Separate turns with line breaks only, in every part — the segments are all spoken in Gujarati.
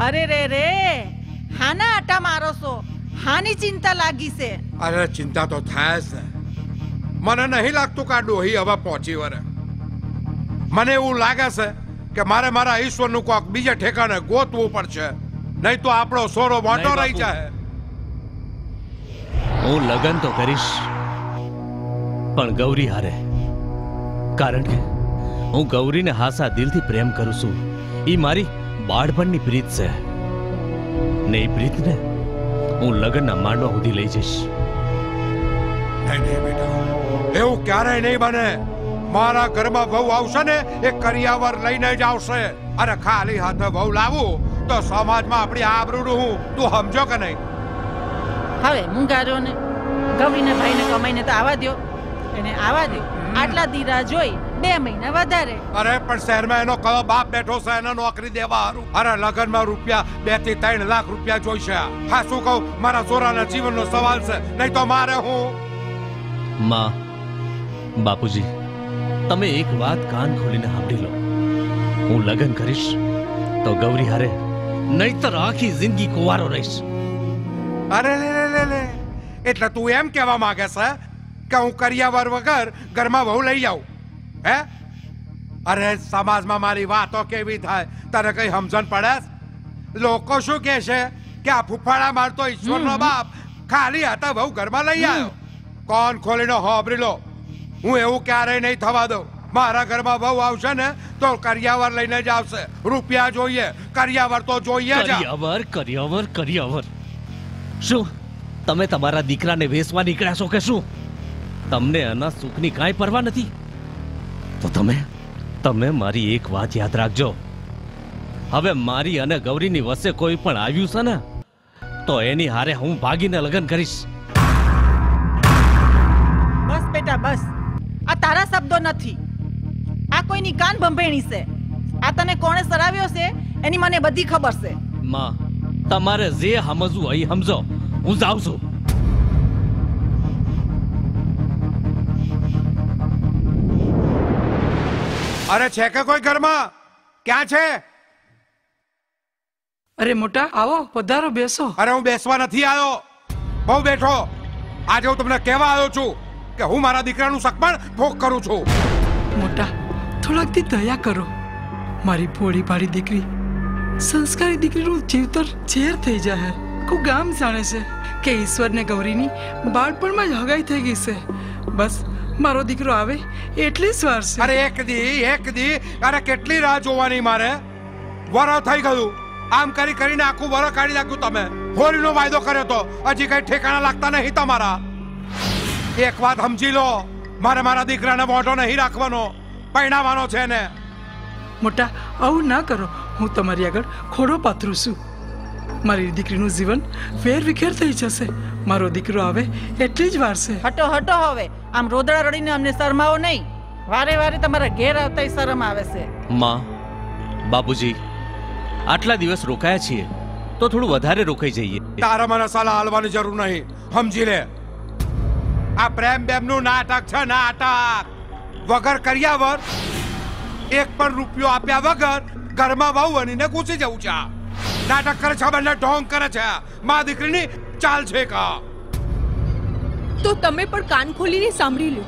અરે રે રે, હાના આટા મારો છો? હાની ચિંતા લાગી છે?
અરે ચિંતા તો થાય જ ને. મને નહીં લાગતું કે આ ડોહી હવે પહોંચી વરે. મને એવું લાગે છે કે મારે મારા ઈશ્વરનું કોક બીજે ઠેકાણે ગોતવું પડશે, નહીં તો આપણો સોરો મોટો રહી જાય.
હું લગન તો કરીશ પણ ગૌરી હારે, કારણ કે હું ગૌરીને હાસા દિલથી પ્રેમ કરું છું. ઈ મારી બાળપણની પ્રીત છે ને એ પ્રીતને હું લગનના માંડવા સુધી લઈ જઈશ.
નહીં નહીં બેટા, એવું ક્યારેય નહીં બને. મારા ઘરમાં વહુ આવશે ને એ કરિયાવર લઈને જ આવશે. અને ખાલી હાથે વહુ લાવું તો સમાજમાં આપણી આબરૂ હું તું સમજો કે નહીં?
હવે મુંગારોને ગૌરીને ભાઈને કમાઈને તો આવા દ્યો, એને આવા દ્યો. આટલા દીરા જોઈ 2 મહિના વધારે.
અરે પણ શહેરમાં એનો કયો બાપ બેઠો છે એને નોકરી દેવા હારું? અરે લગનમાં રૂપિયા 2 થી 3 લાખ રૂપિયા જોઈશે. હા શું કહું, મારા સોરાના જીવનનો સવાલ છે, નહીં તો મારે હું.
માં, બાપુજી, તમે એક વાત કાન ખોલીને સાંભળી લો. હું લગન કરીશ તો ગૌરી હારે, નહીતર આખી જિંદગી કુંવારો રહીશ.
અરે લે લે લે લે, એટલે તું એમ કહેવા માંગે છે કે હું કરિયાવર વગર ઘરમાં વહુ લઈ આવું? હે? અરે સમાજમાં મારી વાતો કેવી થાય તને કઈ સમજણ પડે? લોકો શું કહે છે કે આ ફૂફાડા મારતો ઈશ્વરનો બાપ ખાલી હાથે વહુ ઘરમાં લઈ આવ્યો. કોણ ખોલીને હોબરી લો, હું એવું ક્યારેય નહીં થવા દઉં. મારા ઘરમાં વહુ આવશે ને તો કરિયાવર લઈને જ આવશે. રૂપિયા જોઈએ, કરિયાવર તો જોઈએ જ.
કરિયાવર, કરિયાવર, કરિયાવર. શું તમે તમારા દીકરાને વેચવા નીકળ્યા છો કે શું? તમને આના સુખની કાંઈ પરવા નથી? તો તમે મારી એક વાત યાદ રાખજો. હવે મારી અને ગૌરીની વચ્ચે કોઈ પણ આવ્યું છે ને તો એની હારે હું ભાગીને લગ્ન કરીશ.
બસ બેટા બસ, આ તારા શબ્દો નથી, આ કોઈની કાન ભંભેણી છે. આ તને કોણે સરાવ્યો છે એની મને બધી ખબર છે.
માં, તમારે જે સમજવું હોય સમજો. હું જાઉં છું.
અરે છે કે કોઈ ઘરમાં? ક્યાં છે?
અરે મોટા, આવો, પધારો, બેસો.
અરે હું બેસવા નથી આવ્યો, બહુ બેઠો. આજે હું તમને કહેવા આવ્યો છું કે હું મારા દીકરાનું સગપણ ભોગ કરું છું.
મોટા, થોડાક દી દયા કરો. મારી ભોળી ભાળી દીકરી, સંસ્કારી દીકરીનું જીવતર ઝેર થઈ જાય. આખું ગામ જાણે છે કે ઈશ્વર ને ગૌરીની બાળપણમાં જ હગાઈ થઈ ગઈ છે. બસ મારો દીકરો આવે એટલી જ વાર છે.
અરે એક દી અરે કેટલી રાહ જોવાની મારે? વરસ થઈ ગયું. આમ કરી કરીને આખું વરસ કાઢી નાખ્યું તમે. હોળીનો વાયદો કર્યો તો હજી કઈ ઠેકાણા લાગતા નહીં તમારા. એક વાત સમજી લો, મારે મારા દીકરાને મોઢો નહીં રાખવાનો, પરણાવવાનો છે ને.
મોટા, આવું ના કરો. હું તમારી આગળ ખોડો પાથરું છું. મારી દીકરીનું જીવન ફેર વિખેર થઈ જશે. મારો દીકરો આવે એટલી જ વાર છે.
હટો હટો, હવે આમ રોદડા રડીને અમને શરમાવો નહીં. વારે વારે તમારા ઘેર આવતા શરમ આવે છે.
માં, બાપુજી, આટલા દિવસ રોકાયા છીએ તો થોડું વધારે રોકાઈ જઈએ.
તારા મને સલાહ હાલવાની જરૂર નહીં, સમજી લે. આ પ્રેમ બેમનું નાટક છે, નાટક. વગર કરિયાવર, એક પણ રૂપિયો આપ્યા વગર ઘરમાં વહુ બનીને ઘૂસી જવું છે. નાટક કરે છે, બંને ઢોંગ કરે છે. મા દીકરીની ચાલ છે કા?
તો તમે પણ કાન ખોલીને સાંભળી લો.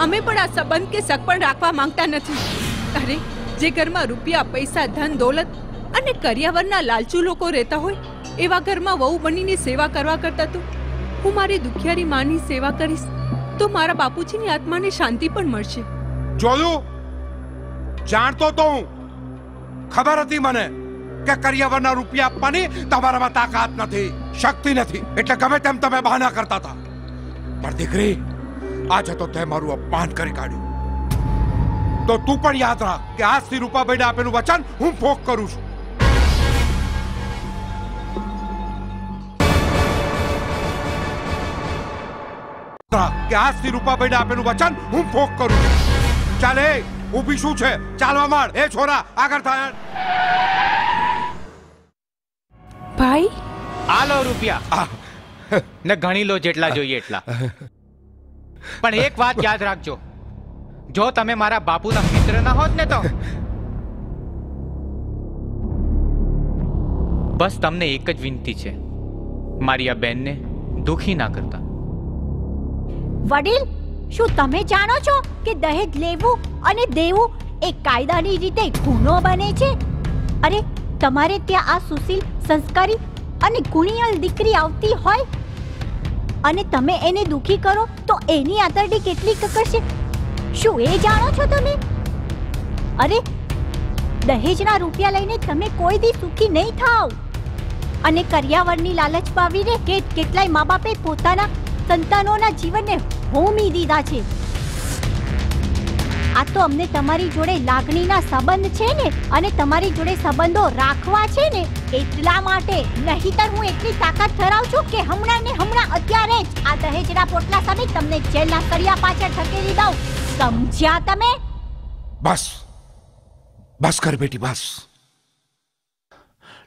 અમે પણ આ સંબંધ કે સગપણ રાખવા માંગતા નથી. અરે, જે ઘરમાં રૂપિયા, પૈસા, ધન દોલત અને કરિયાવરના લાલચુ લોકો રહેતા હોય એવા ઘરમાં વહુ બનીને સેવા કરવા કરતા તો હું મારી દુખિયારી માની સેવા કરીશ તો મારા બાપુજીની આત્માને શાંતિ પણ મળશે.
જોયું? જાણતો તો હું, ખબર હતી મને કે કરિયાવરના રૂપિયા આપવાની તમારામાં તાકાત નથી, શક્તિ નથી, એટલે ગમે તેમ તમે બહાના કરતા હતા. પણ દીકરી, આજે તો તે મારું અપમાન કરી કાઢ્યું. તો તું પણ યાદ રાખ કે આજથી રૂપાભાઈને આપેલું વચન હું ભોગ કરું છું. કે આજથી રૂપાભાઈને આપેલું વચન હું ભોગ કરું છું. ચાલે, ઊભી શું છે? ચાલવા માંડ. એ છોરા, આગળ થાય.
ભાઈ,
આ લો રૂપિયા ને ગણી લો જેટલા જોઈએ એટલા. પણ એક વાત યાદ રાખજો, જો તમે મારા બાપુના મિત્ર ના હોત ને તો બસ તમને એક જ વિનંતી છે, મારી આ બેનને દુખી ના કરતા.
વડીલ, શું તમે જાણો છો કે દહેજ લેવું અને દેવું એ કાયદાની રીતે ગુનો બને છે? અરે, તમારે ત્યાં આ સુશીલ, સંસ્કારી અને ગુણિયલ દીકરી આવતી હોય અને તમે એને દુખી કરો તો એની આંતરડી કેટલી કકડશે, શું એ જાણો છો તમે? અરે, દહેજના રૂપિયા લઈને તમે કોઈ દી સુખી નહીં થાવ. અને કરિયાવરની લાલચ પાવીને કેટલાય મા બાપે પોતાના સંતાનોના જીવનને હોમી દીધા છે. આ તો અમને તમારી જોડે લાગણીના સંબંધ છે ને, અને તમારી જોડે સંબંધો રાખવા છે ને, એટલા માટે. નહીંતર હું એટલી તાકાત ધરાવું છું કે હમણાં ને હમણાં અત્યારે જ આ દહેજના પોટલા સામે તમને જેલના કરિયા પાછળ ધકેલી દઉં. સમજ્યા તમે?
બસ બસ કર બેટી, બસ.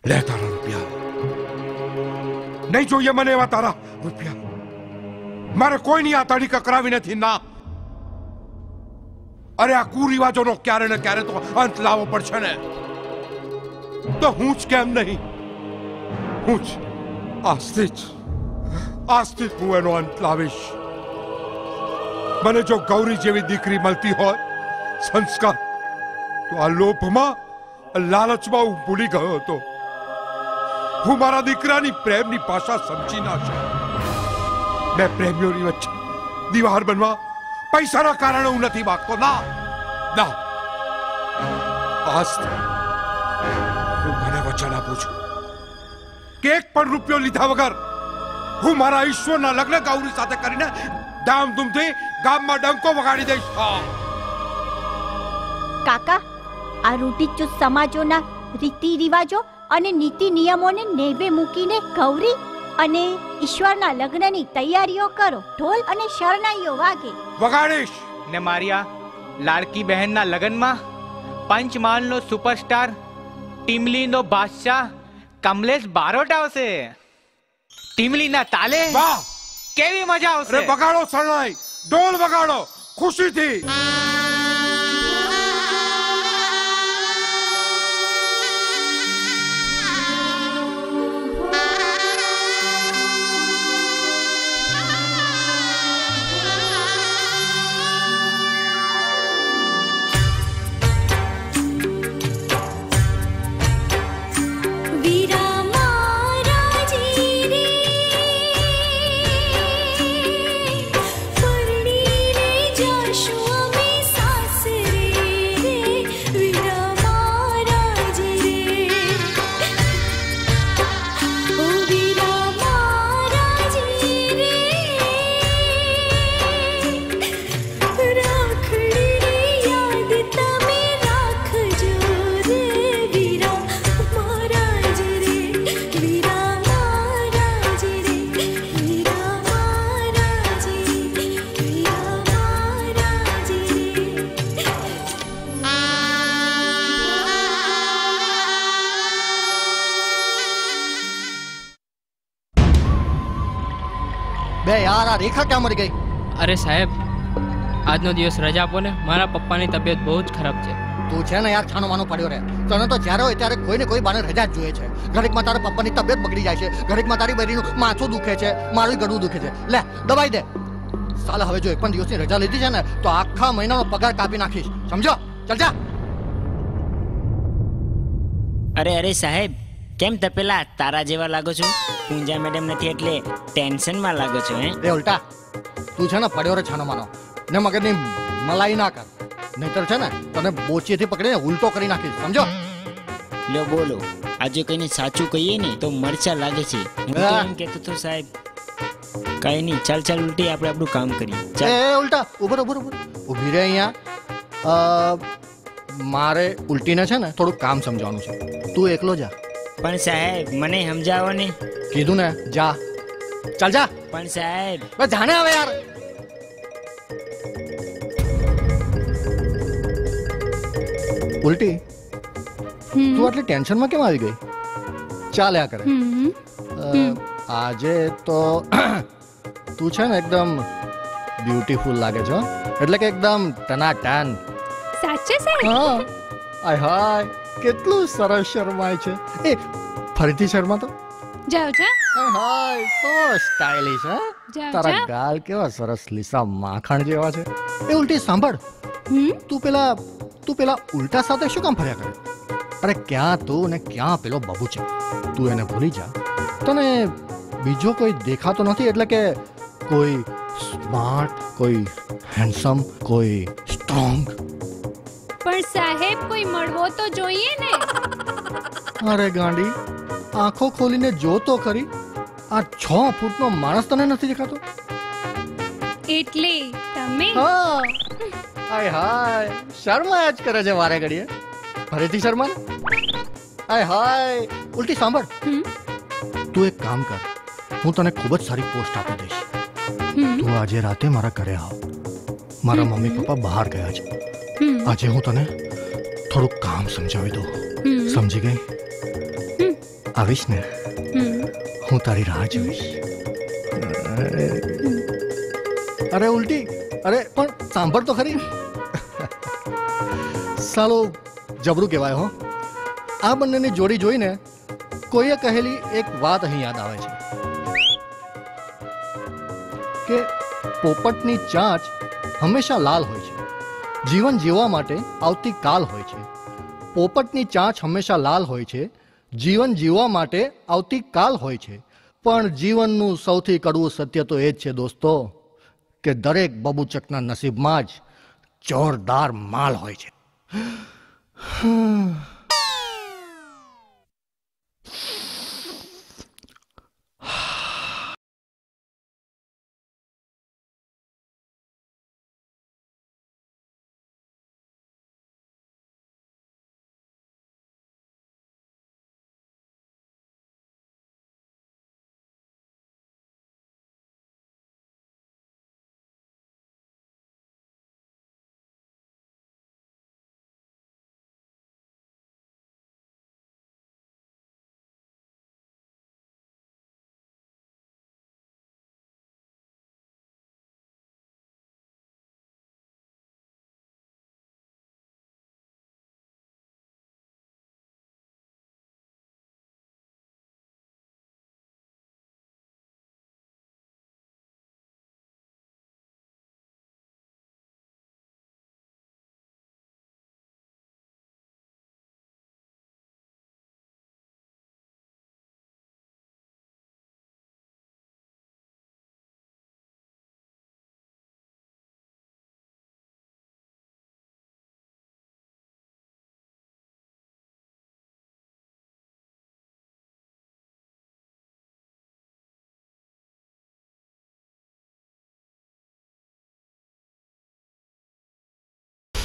લે તારા રૂપિયા. નહીં જોઈએ મને એવા તારા રૂપિયા. મારે કોઈની આતડી કકરાવી નથી. ના, અરે આ કુરિવાજોનો ક્યારે ને ક્યારે તો અંત લાવવો પડશે ને. તો હું જ કેમ નહીં? હું જ આજથી જ હું એનો અંત લાવીશ. મને જો ગૌરી જેવી દીકરી મળતી હોય, સંસ્કાર, તો આ લોભમાં, લાલચમાં હું ભૂલી ગયો હતો. હું મારા દીકરાની પ્રેમની ભાષા સમજી ના શક્યો. મેં પ્રેમીઓની વચ્ચે દીવાર બનવા પૈસાના કારણે હું નથી માગતો. ના ના, આજ હું મને વચન આપું છું કે એક પણ રૂપિયો લીધા વગર હું મારા ઈશ્વરના લગ્ન ગૌરી સાથે કરીને ધામધૂમથી ગામમાં ડંકો વગાડી દઈશ.
કાકા, આ રૂઢિચુસ્ત સમાજોના રીતિ રિવાજો અને નીતિ નિયમોને નેવે મૂકીને ગૌરી અને ઈશ્વરના લગ્નની તૈયારીઓ કરો. ઢોલ અને શરણાઈઓ વાગે.
વગાડીશ.
ને મારી આ લાડકી બહેનના લગ્નમાં પંચમહાલનો સુપરસ્ટાર, ટીમલીનો બાદશાહ કમલેશ બારોટ આવશે. ટીમલીના તાલે
વાહ,
કેવી મજા આવશે.
અરે વગાડો શરણાઈ, ઢોલ વગાડો ખુશીથી.
યાર, આ રેખા ક્યાં મરી ગઈ?
અરે સાહેબ, આજનો દિવસ રજા આપો ને, મારા પપ્પાની તબિયત બહુ જ ખરાબ છે.
તું છે ને યાર છાનો માનો પડ્યો રહે. તને તો જ્યારે હોય ત્યારે કોઈને કોઈ બાને રજા જ જોઈએ છે. ઘડીકમાં તારા પપ્પાની તબિયત બગડી જાય છે, ઘડીકમાં તારી બહેરીનું માથું દુખે છે, મારું ગળું દુખે છે. લે દબાઈ દે. સાલા હવે જો એક પણ દિવસની રજા લીધી છે ને તો આખા મહિનાનો પગાર કાપી નાખીશ, સમજો? ચાલ જા.
અરે સાહેબ, કેમ તપેલા તારા જેવા લાગો છો? પૂંજા મેડમ નથી એટલે ટેન્શનમાં લાગો છો?
એ ઉલટા, તું છે ને પડ્યો રે છાનો માનો, ને મગજની મલાઈ ના કર, નહીતર છે ને તને બોચીથી પકડીને ઉલટો કરી નાખીશ, સમજો?
લો બોલો, આજે કઈને સાચું કહીએ ને તો મરચા લાગે છે. હું તો એમ કહેતો તો સાહેબ, કઈ નહીં, ચાલ ઉલટી આપણે આપણું કામ કરીએ.
એ ઉલટા ઉભર ઊભી રહે અહીંયા. મારે ઉલટીને છે ને થોડું કામ સમજાવવાનું છે, તું એકલો જા.
પણ સાહેબ મને સમજાવો ને.
કીધું ને, જા. ચાલ જા.
પણ સાહેબ
જાણે હવે યાર. ઉલટી, તું આટલી ટેન્શનમાં કેમ આવી ગઈ? ચાલ્યા કરે. આજે તો તું છે ને એકદમ બ્યુટીફુલ લાગે છે, એટલે કે એકદમ ટનાટન.
સાચે સાહેબ?
હા. આય હાય, કેટલું સરસ શરમાય છે. એ ફરીથી શર્મા તો
જાઓ જા
હાય સો સ્ટાઇલિશ હે
જાઓ
તારા
જા
ગાલ કેવા સરસ લીસા માખણ જેવા છે એ ઉલટી સાંભળ તું પેલા ઉલટા સાથે શું કામ ફર્યા કરે અરે ક્યાં તું ને ક્યાં પેલો બાબુ છે તું એને ભૂલી જા તને બીજો કોઈ દેખાતો નથી એટલે કે કોઈ સ્માર્ટ કોઈ હેન્ડસમ કોઈ સ્ટ્રોંગ
પણ સાહેબ કોઈ મળવો તો જોઈએ ને
અરે ગાંડી આંખો ખોલીને જો તો ખરી આ 6 ફૂટનો માણસ તને નથી દેખાતો
એટલે તમે
હાય હાય શર્મા જ કરે છે વારે ઘડીએ ફરીથી શર્મા હાય હાય ઉલટી સાંભળ તું એક કામ કર હું તને ખૂબ જ સારી પોસ્ટ આપી દઈશ તું આજે રાતે મારા ઘરે આવ મારા મમ્મી પપ્પા બહાર ગયા છે આજે હું તને થોડું કામ સમજાવી દઉં સમજી ગઈ આવીશ ને હું તારી રાહ જોઈશ અરે ઉલટી અરે પણ સાંભળ તો ખરી સાલો જબરું કહેવાય હો આ બંનેની જોડી જોઈને કોઈએ કહેલી એક વાત અહીં યાદ આવે છે કે પોપટની ચાંચ હંમેશા લાલ હોય છે જીવન જીવવા માટે આવતીકાલ હોય છે પોપટની ચાંચ હંમેશા લાલ હોય છે જીવન જીવવા માટે આવતીકાલ હોય છે પણ જીવનનું સૌથી કડવું સત્ય તો એ જ છે દોસ્તો કે દરેક બબુચકના નસીબમાં જ જોરદાર માલ હોય છે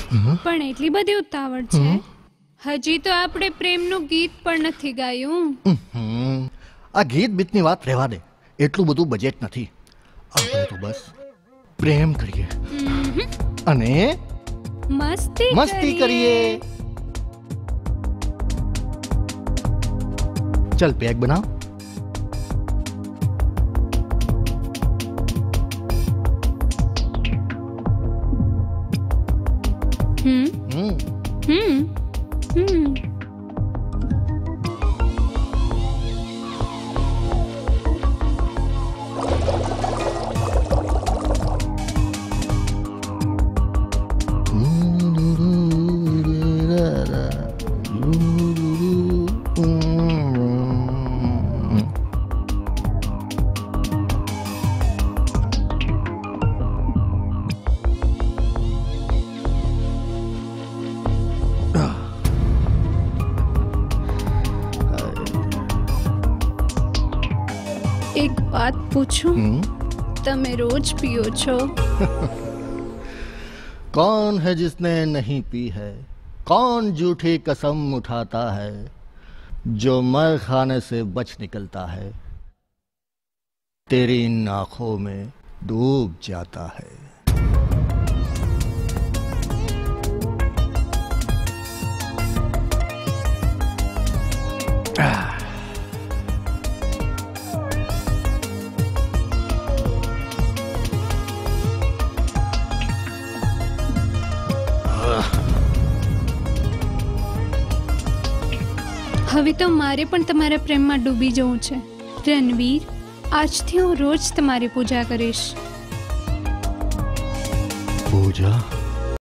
પણ એટલી બધી ઉતાવળ છે હજી તો આપણે પ્રેમનું ગીત પણ નથી ગાયું
આ ગીત બીતની વાત રહેવા દે એટલું બધું બજેટ નથી આપણે તો બસ પ્રેમ કરીએ અને
મસ્તી
કરીએ ચલ પેક બનાવ
એક बात पूछूं તમે રોજ पियो છો
कौन है जिसने नहीं पी है कौन झूठी कसम उठाता है जो मर खाने से बच निकलता है तेरी इन आंखों में डूब जाता है
હવે તો મારે પણ તમારા પ્રેમમાં ડૂબી જવું છે રણવીર. આજથી હું રોજ તમારી પૂજા કરીશ.
પૂજા?